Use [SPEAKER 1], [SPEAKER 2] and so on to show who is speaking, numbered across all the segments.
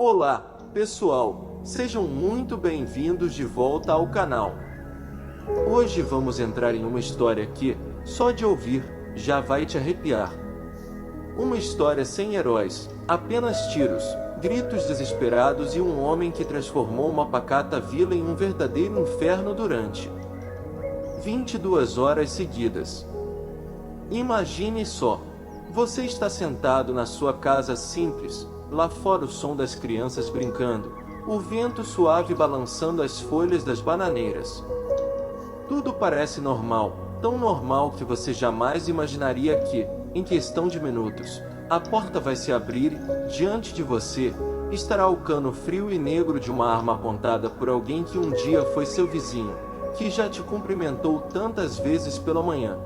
[SPEAKER 1] Olá, pessoal! Sejam muito bem-vindos de volta ao canal. Hoje vamos entrar em uma história que, só de ouvir, já vai te arrepiar. Uma história sem heróis, apenas tiros, gritos desesperados e um homem que transformou uma pacata vila em um verdadeiro inferno durante 22 horas seguidas. Imagine só, você está sentado na sua casa simples, lá fora o som das crianças brincando, o vento suave balançando as folhas das bananeiras. Tudo parece normal, tão normal que você jamais imaginaria que, em questão de minutos, a porta vai se abrir e, diante de você, estará o cano frio e negro de uma arma apontada por alguém que um dia foi seu vizinho, que já te cumprimentou tantas vezes pela manhã.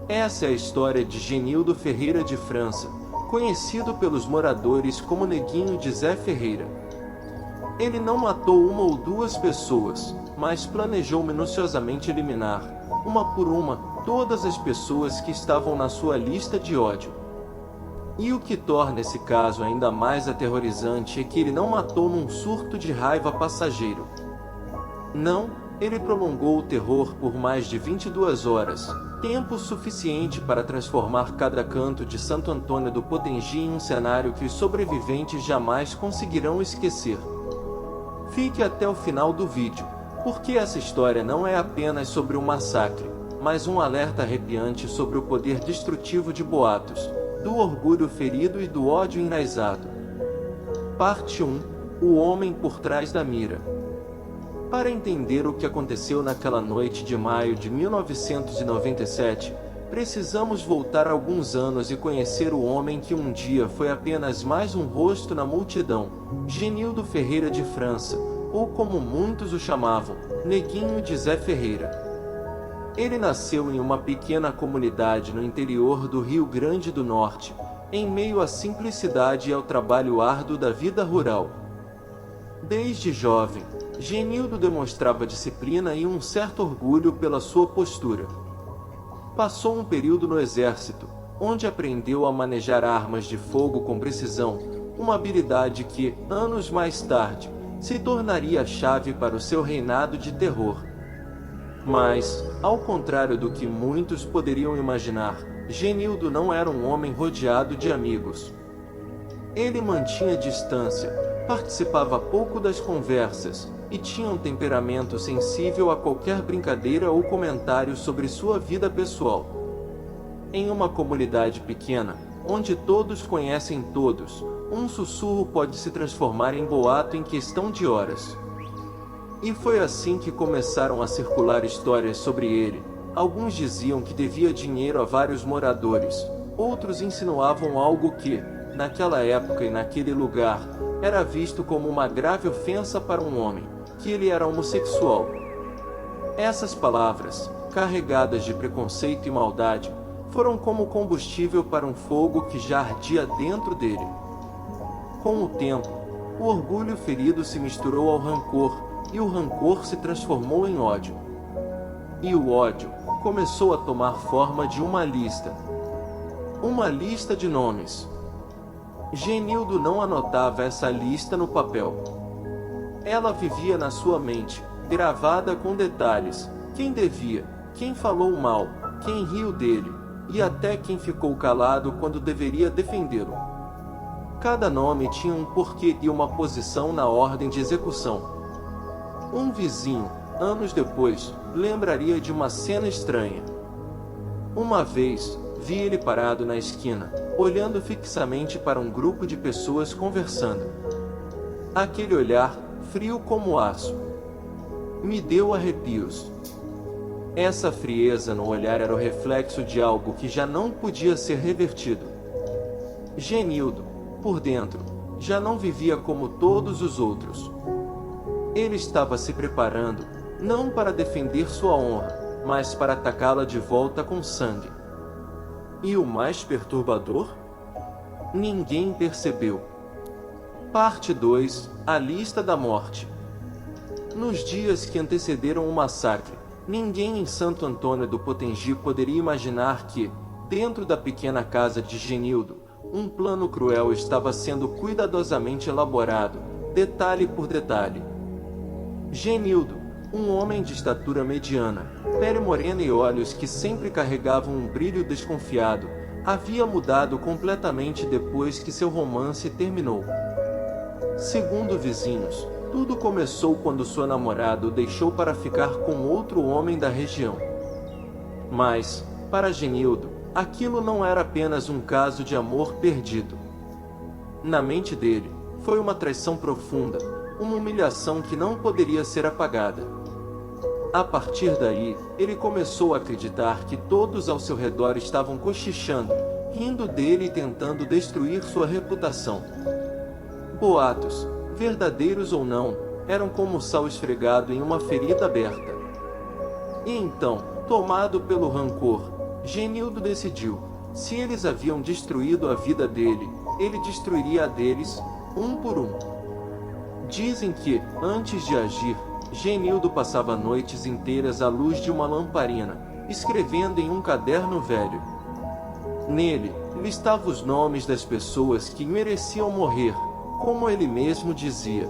[SPEAKER 1] Essa é a história de Genildo Ferreira de França, conhecido pelos moradores como Neguinho de Zé Ferreira. Ele não matou uma ou duas pessoas, mas planejou minuciosamente eliminar, uma por uma, todas as pessoas que estavam na sua lista de ódio. E o que torna esse caso ainda mais aterrorizante é que ele não matou num surto de raiva passageiro. Não, ele prolongou o terror por mais de 22 horas, tempo suficiente para transformar cada canto de Santo Antônio do Potengi em um cenário que os sobreviventes jamais conseguirão esquecer. Fique até o final do vídeo, porque essa história não é apenas sobre um massacre, mas um alerta arrepiante sobre o poder destrutivo de boatos, do orgulho ferido e do ódio enraizado. Parte 1: O homem por trás da mira. Para entender o que aconteceu naquela noite de maio de 1997, precisamos voltar alguns anos e conhecer o homem que um dia foi apenas mais um rosto na multidão, Genildo Ferreira de França, ou como muitos o chamavam, Neguinho de Zé Ferreira. Ele nasceu em uma pequena comunidade no interior do Rio Grande do Norte, em meio à simplicidade e ao trabalho árduo da vida rural. Desde jovem, Genildo demonstrava disciplina e um certo orgulho pela sua postura. Passou um período no exército, onde aprendeu a manejar armas de fogo com precisão, uma habilidade que, anos mais tarde, se tornaria a chave para o seu reinado de terror. Mas, ao contrário do que muitos poderiam imaginar, Genildo não era um homem rodeado de amigos. Ele mantinha distância, participava pouco das conversas, e tinha um temperamento sensível a qualquer brincadeira ou comentário sobre sua vida pessoal. Em uma comunidade pequena, onde todos conhecem todos, um sussurro pode se transformar em boato em questão de horas. E foi assim que começaram a circular histórias sobre ele. Alguns diziam que devia dinheiro a vários moradores, outros insinuavam algo que, naquela época e naquele lugar, era visto como uma grave ofensa para um homem, que ele era homossexual. Essas palavras, carregadas de preconceito e maldade, foram como combustível para um fogo que já ardia dentro dele. Com o tempo, o orgulho ferido se misturou ao rancor, e o rancor se transformou em ódio. E o ódio começou a tomar forma de uma lista. Uma lista de nomes. Genildo não anotava essa lista no papel. Ela vivia na sua mente, gravada com detalhes: quem devia, quem falou mal, quem riu dele, e até quem ficou calado quando deveria defendê-lo. Cada nome tinha um porquê e uma posição na ordem de execução. Um vizinho, anos depois, lembraria de uma cena estranha. Uma vez, vi ele parado na esquina, olhando fixamente para um grupo de pessoas conversando. Aquele olhar, frio como aço, me deu arrepios. Essa frieza no olhar era o reflexo de algo que já não podia ser revertido. Genildo, por dentro, já não vivia como todos os outros. Ele estava se preparando, não para defender sua honra, mas para atacá-la de volta com sangue. E o mais perturbador? Ninguém percebeu. Parte 2: A lista da morte. Nos dias que antecederam o massacre, ninguém em Santo Antônio do Potengi poderia imaginar que, dentro da pequena casa de Genildo, um plano cruel estava sendo cuidadosamente elaborado, detalhe por detalhe. Genildo, um homem de estatura mediana, pele morena e olhos que sempre carregavam um brilho desconfiado, havia mudado completamente depois que seu romance terminou. Segundo vizinhos, tudo começou quando sua namorada o deixou para ficar com outro homem da região. Mas, para Genildo, aquilo não era apenas um caso de amor perdido. Na mente dele, foi uma traição profunda, uma humilhação que não poderia ser apagada. A partir daí, ele começou a acreditar que todos ao seu redor estavam cochichando, rindo dele e tentando destruir sua reputação. Boatos, verdadeiros ou não, eram como sal esfregado em uma ferida aberta. E então, tomado pelo rancor, Genildo decidiu, se eles haviam destruído a vida dele, ele destruiria a deles, um por um. Dizem que, antes de agir, Genildo passava noites inteiras à luz de uma lamparina, escrevendo em um caderno velho. Nele, listava os nomes das pessoas que mereciam morrer, como ele mesmo dizia.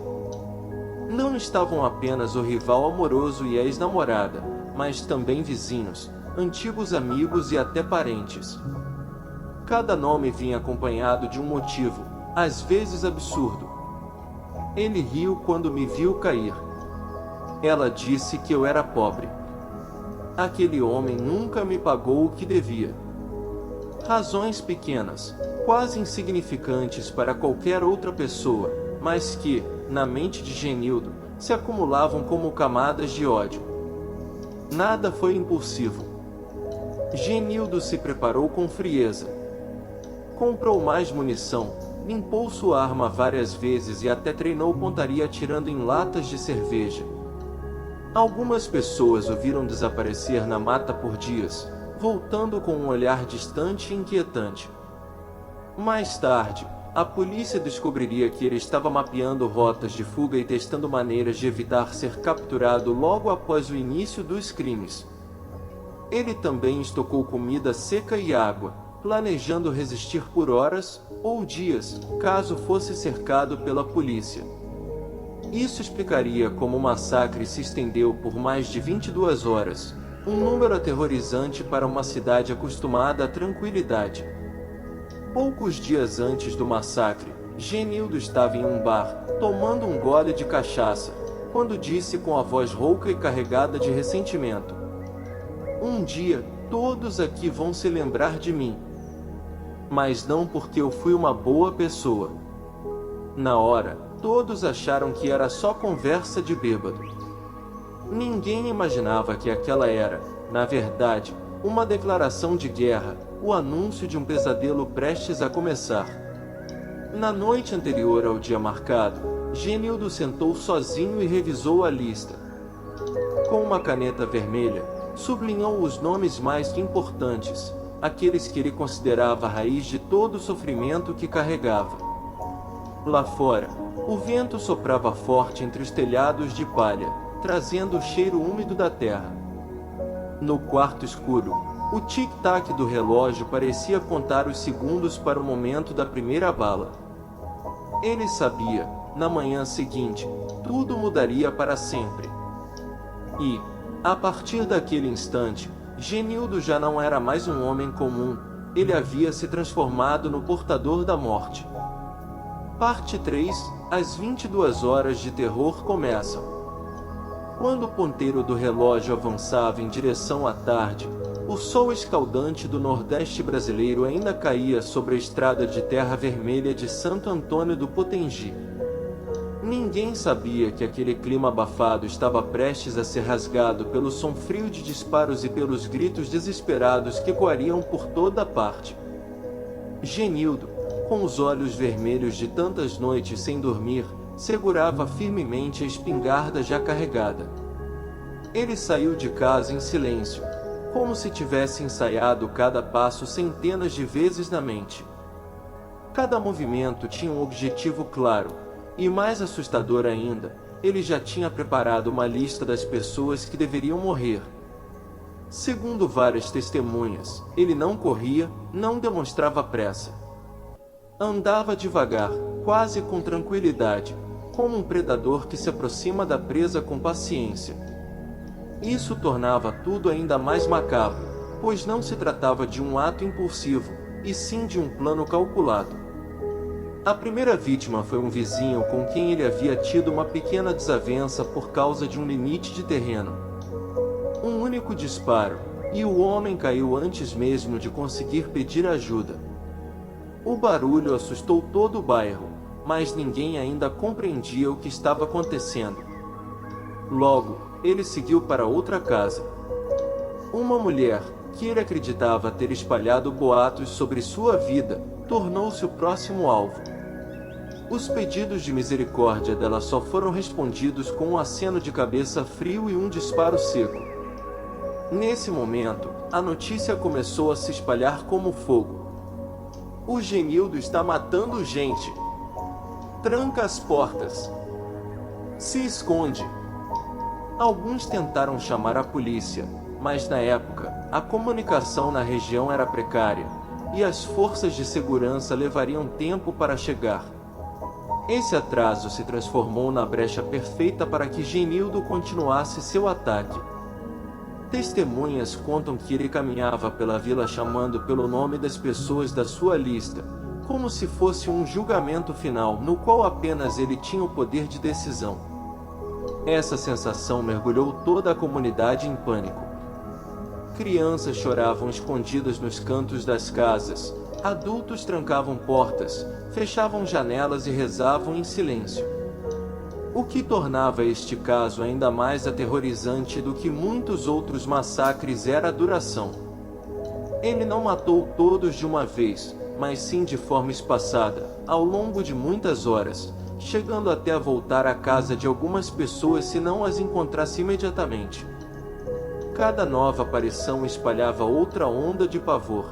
[SPEAKER 1] Não estavam apenas o rival amoroso e a ex-namorada, mas também vizinhos, antigos amigos e até parentes. Cada nome vinha acompanhado de um motivo, às vezes absurdo. Ele riu quando me viu cair. Ela disse que eu era pobre. Aquele homem nunca me pagou o que devia. Razões pequenas, quase insignificantes para qualquer outra pessoa, mas que, na mente de Genildo, se acumulavam como camadas de ódio. Nada foi impulsivo. Genildo se preparou com frieza. Comprou mais munição, limpou sua arma várias vezes e até treinou pontaria atirando em latas de cerveja. Algumas pessoas o viram desaparecer na mata por dias, voltando com um olhar distante e inquietante. Mais tarde, a polícia descobriria que ele estava mapeando rotas de fuga e testando maneiras de evitar ser capturado logo após o início dos crimes. Ele também estocou comida seca e água, planejando resistir por horas ou dias, caso fosse cercado pela polícia. Isso explicaria como o massacre se estendeu por mais de 22 horas, um número aterrorizante para uma cidade acostumada à tranquilidade. Poucos dias antes do massacre, Genildo estava em um bar, tomando um gole de cachaça, quando disse com a voz rouca e carregada de ressentimento: "Um dia, todos aqui vão se lembrar de mim. Mas não porque eu fui uma boa pessoa." Na hora, todos acharam que era só conversa de bêbado. Ninguém imaginava que aquela era, na verdade, uma declaração de guerra, o anúncio de um pesadelo prestes a começar. Na noite anterior ao dia marcado, Genildo sentou sozinho e revisou a lista. Com uma caneta vermelha, sublinhou os nomes mais importantes, aqueles que ele considerava a raiz de todo o sofrimento que carregava. Lá fora, o vento soprava forte entre os telhados de palha, trazendo o cheiro úmido da terra. No quarto escuro, o tic-tac do relógio parecia contar os segundos para o momento da primeira bala. Ele sabia, na manhã seguinte, tudo mudaria para sempre. E, a partir daquele instante, Genildo já não era mais um homem comum, ele havia se transformado no portador da morte. Parte 3, as 22 horas de terror começam. Quando o ponteiro do relógio avançava em direção à tarde, o sol escaldante do Nordeste brasileiro ainda caía sobre a estrada de terra vermelha de Santo Antônio do Potengi. Ninguém sabia que aquele clima abafado estava prestes a ser rasgado pelo som frio de disparos e pelos gritos desesperados que ecoariam por toda parte. Genildo, com os olhos vermelhos de tantas noites sem dormir, segurava firmemente a espingarda já carregada. Ele saiu de casa em silêncio, como se tivesse ensaiado cada passo centenas de vezes na mente. Cada movimento tinha um objetivo claro, e mais assustador ainda, ele já tinha preparado uma lista das pessoas que deveriam morrer. Segundo várias testemunhas, ele não corria, não demonstrava pressa. Andava devagar, quase com tranquilidade, como um predador que se aproxima da presa com paciência. Isso tornava tudo ainda mais macabro, pois não se tratava de um ato impulsivo, e sim de um plano calculado. A primeira vítima foi um vizinho com quem ele havia tido uma pequena desavença por causa de um limite de terreno. Um único disparo, e o homem caiu antes mesmo de conseguir pedir ajuda. O barulho assustou todo o bairro, mas ninguém ainda compreendia o que estava acontecendo. Logo, ele seguiu para outra casa. Uma mulher, que ele acreditava ter espalhado boatos sobre sua vida, tornou-se o próximo alvo. Os pedidos de misericórdia dela só foram respondidos com um aceno de cabeça frio e um disparo seco. Nesse momento, a notícia começou a se espalhar como fogo. O Genildo está matando gente. Tranca as portas. Se esconde. Alguns tentaram chamar a polícia, mas na época, a comunicação na região era precária, e as forças de segurança levariam tempo para chegar. Esse atraso se transformou na brecha perfeita para que Genildo continuasse seu ataque. Testemunhas contam que ele caminhava pela vila chamando pelo nome das pessoas da sua lista, como se fosse um julgamento final no qual apenas ele tinha o poder de decisão. Essa sensação mergulhou toda a comunidade em pânico. Crianças choravam escondidas nos cantos das casas, adultos trancavam portas, fechavam janelas e rezavam em silêncio. O que tornava este caso ainda mais aterrorizante do que muitos outros massacres era a duração. Ele não matou todos de uma vez, mas sim de forma espaçada, ao longo de muitas horas, chegando até a voltar à casa de algumas pessoas se não as encontrasse imediatamente. Cada nova aparição espalhava outra onda de pavor.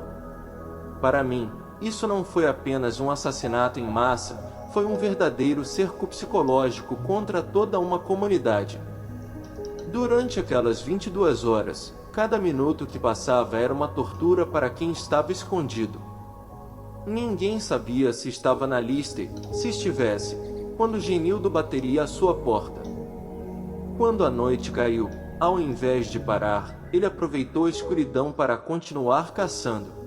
[SPEAKER 1] Para mim, isso não foi apenas um assassinato em massa, foi um verdadeiro cerco psicológico contra toda uma comunidade. Durante aquelas 22 horas, cada minuto que passava era uma tortura para quem estava escondido. Ninguém sabia se estava na lista e, se estivesse, quando Genildo bateria à sua porta. Quando a noite caiu, ao invés de parar, ele aproveitou a escuridão para continuar caçando.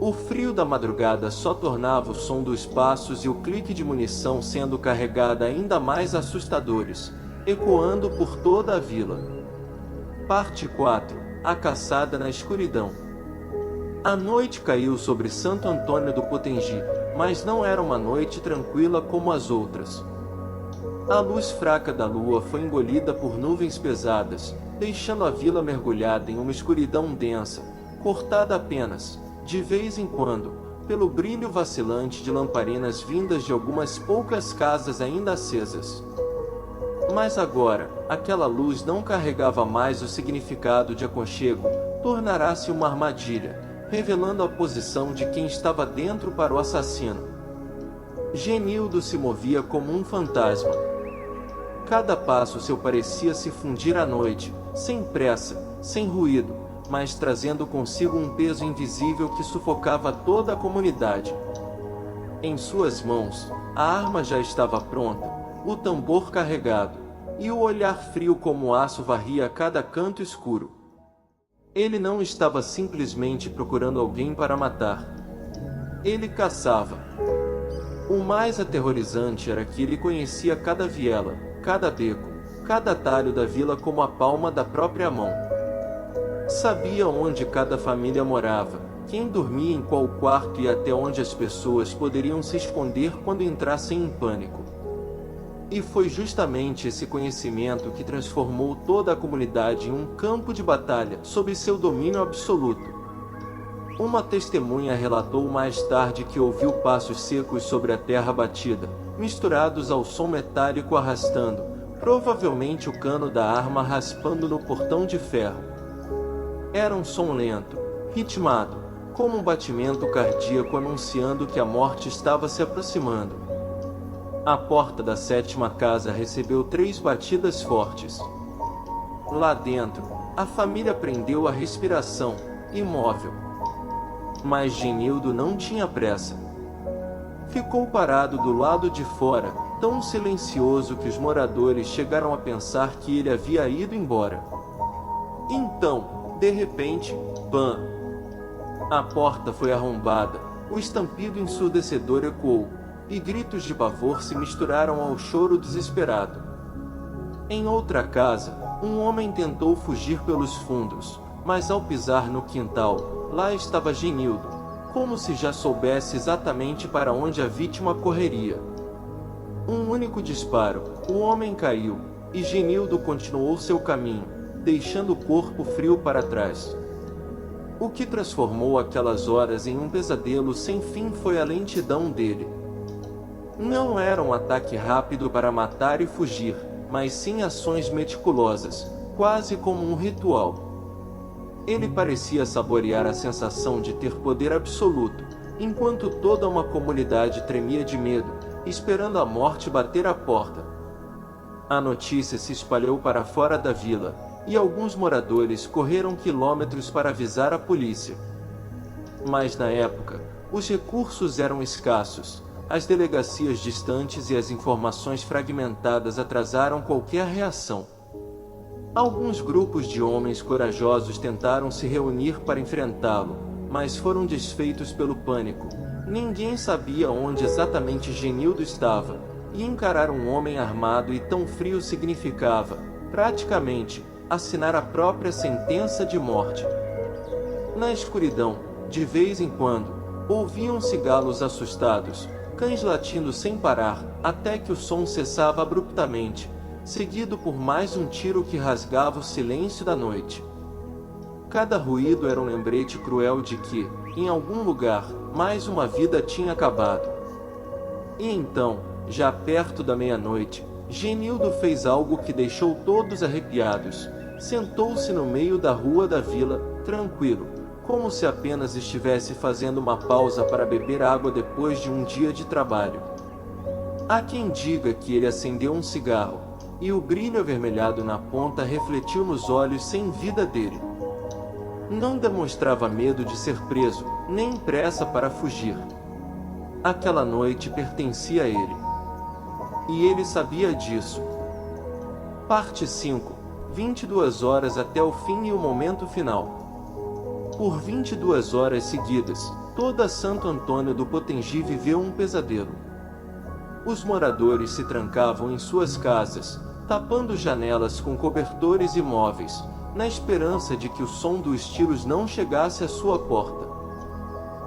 [SPEAKER 1] O frio da madrugada só tornava o som dos passos e o clique de munição sendo carregada ainda mais assustadores, ecoando por toda a vila. Parte 4. A caçada na escuridão. A noite caiu sobre Santo Antônio do Potengi, mas não era uma noite tranquila como as outras. A luz fraca da lua foi engolida por nuvens pesadas, deixando a vila mergulhada em uma escuridão densa, cortada apenas, de vez em quando, pelo brilho vacilante de lamparinas vindas de algumas poucas casas ainda acesas. Mas agora, aquela luz não carregava mais o significado de aconchego, tornará-se uma armadilha, revelando a posição de quem estava dentro para o assassino. Genildo se movia como um fantasma. Cada passo seu parecia se fundir à noite, sem pressa, sem ruído, mas trazendo consigo um peso invisível que sufocava toda a comunidade. Em suas mãos, a arma já estava pronta, o tambor carregado, e o olhar frio como aço varria cada canto escuro. Ele não estava simplesmente procurando alguém para matar. Ele caçava. O mais aterrorizante era que ele conhecia cada viela, cada beco, cada atalho da vila como a palma da própria mão. Sabia onde cada família morava, quem dormia em qual quarto e até onde as pessoas poderiam se esconder quando entrassem em pânico. E foi justamente esse conhecimento que transformou toda a comunidade em um campo de batalha sob seu domínio absoluto. Uma testemunha relatou mais tarde que ouviu passos secos sobre a terra batida, misturados ao som metálico arrastando, provavelmente o cano da arma raspando no portão de ferro. Era um som lento, ritmado, como um batimento cardíaco anunciando que a morte estava se aproximando. A porta da 7ª casa recebeu 3 batidas fortes. Lá dentro, a família prendeu a respiração, imóvel. Mas Genildo não tinha pressa. Ficou parado do lado de fora, tão silencioso que os moradores chegaram a pensar que ele havia ido embora. Então, de repente, pam! A porta foi arrombada, o estampido ensurdecedor ecoou, e gritos de pavor se misturaram ao choro desesperado. Em outra casa, um homem tentou fugir pelos fundos, mas ao pisar no quintal, lá estava Genildo, como se já soubesse exatamente para onde a vítima correria. Um único disparo, o homem caiu, e Genildo continuou seu caminho, deixando o corpo frio para trás. O que transformou aquelas horas em um pesadelo sem fim foi a lentidão dele. Não era um ataque rápido para matar e fugir, mas sim ações meticulosas, quase como um ritual. Ele parecia saborear a sensação de ter poder absoluto, enquanto toda uma comunidade tremia de medo, esperando a morte bater à porta. A notícia se espalhou para fora da vila, e alguns moradores correram quilômetros para avisar a polícia. Mas na época, os recursos eram escassos, as delegacias distantes e as informações fragmentadas atrasaram qualquer reação. Alguns grupos de homens corajosos tentaram se reunir para enfrentá-lo, mas foram desfeitos pelo pânico. Ninguém sabia onde exatamente Genildo estava, e encarar um homem armado e tão frio significava, praticamente, assinar a própria sentença de morte. Na escuridão, de vez em quando, ouviam-se galos assustados, cães latindo sem parar, até que o som cessava abruptamente, seguido por mais um tiro que rasgava o silêncio da noite. Cada ruído era um lembrete cruel de que, em algum lugar, mais uma vida tinha acabado. E então, já perto da meia-noite, Genildo fez algo que deixou todos arrepiados. Sentou-se no meio da rua da vila, tranquilo, como se apenas estivesse fazendo uma pausa para beber água depois de um dia de trabalho. Há quem diga que ele acendeu um cigarro, e o brilho avermelhado na ponta refletiu nos olhos sem vida dele. Não demonstrava medo de ser preso, nem pressa para fugir. Aquela noite pertencia a ele. E ele sabia disso. Parte 5. 22 horas até o fim e o momento final. Por 22 horas seguidas, toda Santo Antônio do Potengi viveu um pesadelo. Os moradores se trancavam em suas casas, tapando janelas com cobertores e móveis, na esperança de que o som dos tiros não chegasse à sua porta.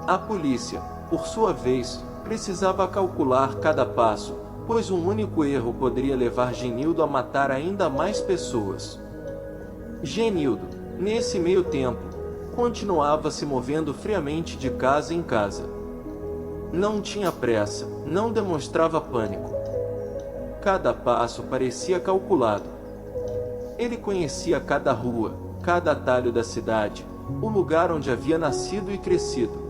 [SPEAKER 1] A polícia, por sua vez, precisava calcular cada passo, pois um único erro poderia levar Genildo a matar ainda mais pessoas. Genildo, nesse meio tempo, continuava se movendo friamente de casa em casa. Não tinha pressa, não demonstrava pânico. Cada passo parecia calculado. Ele conhecia cada rua, cada atalho da cidade, o lugar onde havia nascido e crescido.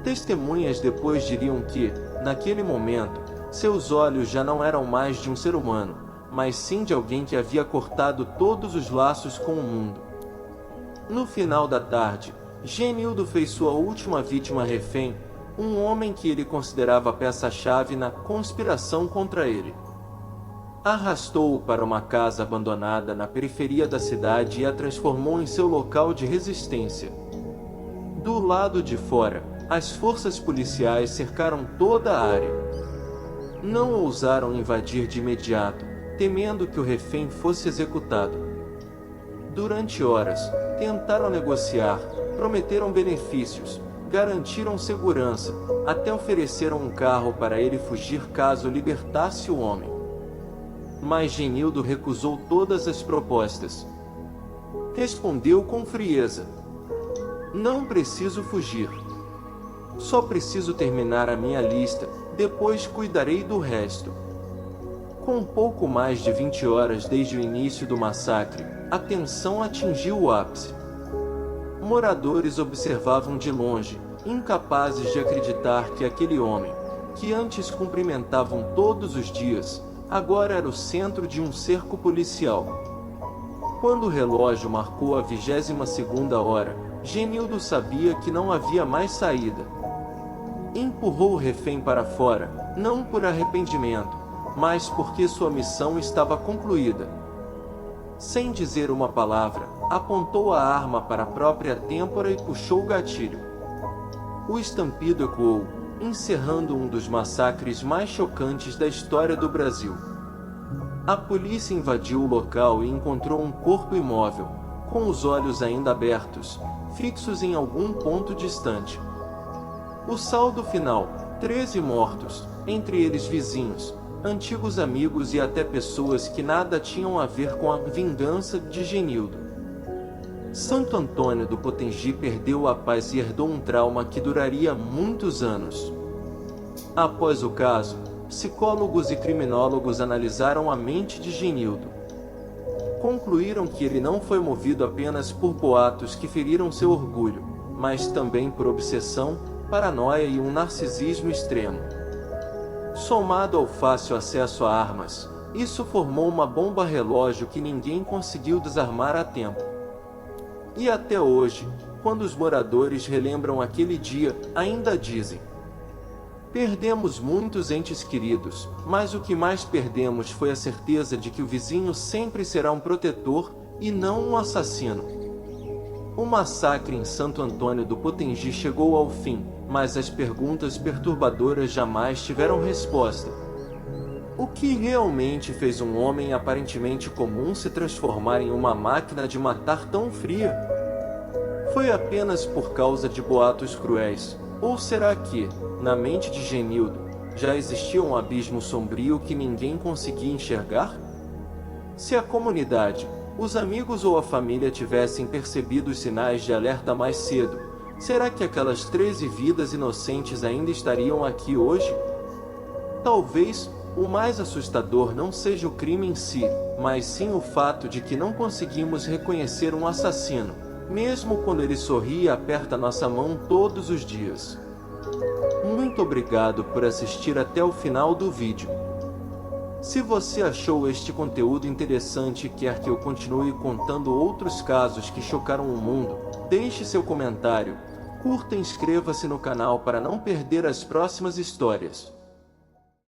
[SPEAKER 1] Testemunhas depois diriam que, naquele momento, seus olhos já não eram mais de um ser humano, mas sim de alguém que havia cortado todos os laços com o mundo. No final da tarde, Genildo fez sua última vítima refém, um homem que ele considerava peça-chave na conspiração contra ele. Arrastou-o para uma casa abandonada na periferia da cidade e a transformou em seu local de resistência. Do lado de fora, as forças policiais cercaram toda a área. Não ousaram invadir de imediato, temendo que o refém fosse executado. Durante horas, tentaram negociar, prometeram benefícios, garantiram segurança, até ofereceram um carro para ele fugir caso libertasse o homem. Mas Genildo recusou todas as propostas. Respondeu com frieza: "Não preciso fugir. Só preciso terminar a minha lista, depois cuidarei do resto." Com pouco mais de 20 horas desde o início do massacre, a tensão atingiu o ápice. Moradores observavam de longe, incapazes de acreditar que aquele homem, que antes cumprimentavam todos os dias, agora era o centro de um cerco policial. Quando o relógio marcou a 22ª hora, Genildo sabia que não havia mais saída. Em empurrou o refém para fora, não por arrependimento, mas porque sua missão estava concluída. Sem dizer uma palavra, apontou a arma para a própria têmpora e puxou o gatilho. O estampido ecoou, encerrando um dos massacres mais chocantes da história do Brasil. A polícia invadiu o local e encontrou um corpo imóvel, com os olhos ainda abertos, fixos em algum ponto distante. O saldo final: 13 mortos, entre eles vizinhos, antigos amigos e até pessoas que nada tinham a ver com a vingança de Genildo. Santo Antônio do Potengi perdeu a paz e herdou um trauma que duraria muitos anos. Após o caso, psicólogos e criminólogos analisaram a mente de Genildo. Concluíram que ele não foi movido apenas por boatos que feriram seu orgulho, mas também por obsessão, paranoia e um narcisismo extremo. Somado ao fácil acesso a armas, isso formou uma bomba relógio que ninguém conseguiu desarmar a tempo. E até hoje, quando os moradores relembram aquele dia, ainda dizem: perdemos muitos entes queridos, mas o que mais perdemos foi a certeza de que o vizinho sempre será um protetor, e não um assassino. O massacre em Santo Antônio do Potengi chegou ao fim, mas as perguntas perturbadoras jamais tiveram resposta. O que realmente fez um homem aparentemente comum se transformar em uma máquina de matar tão fria? Foi apenas por causa de boatos cruéis? Ou será que, na mente de Genildo, já existia um abismo sombrio que ninguém conseguia enxergar? Se a comunidade, os amigos ou a família tivessem percebido os sinais de alerta mais cedo, será que aquelas 13 vidas inocentes ainda estariam aqui hoje? Talvez o mais assustador não seja o crime em si, mas sim o fato de que não conseguimos reconhecer um assassino, mesmo quando ele sorri e aperta nossa mão todos os dias. Muito obrigado por assistir até o final do vídeo. Se você achou este conteúdo interessante e quer que eu continue contando outros casos que chocaram o mundo, deixe seu comentário, curta e inscreva-se no canal para não perder as próximas histórias.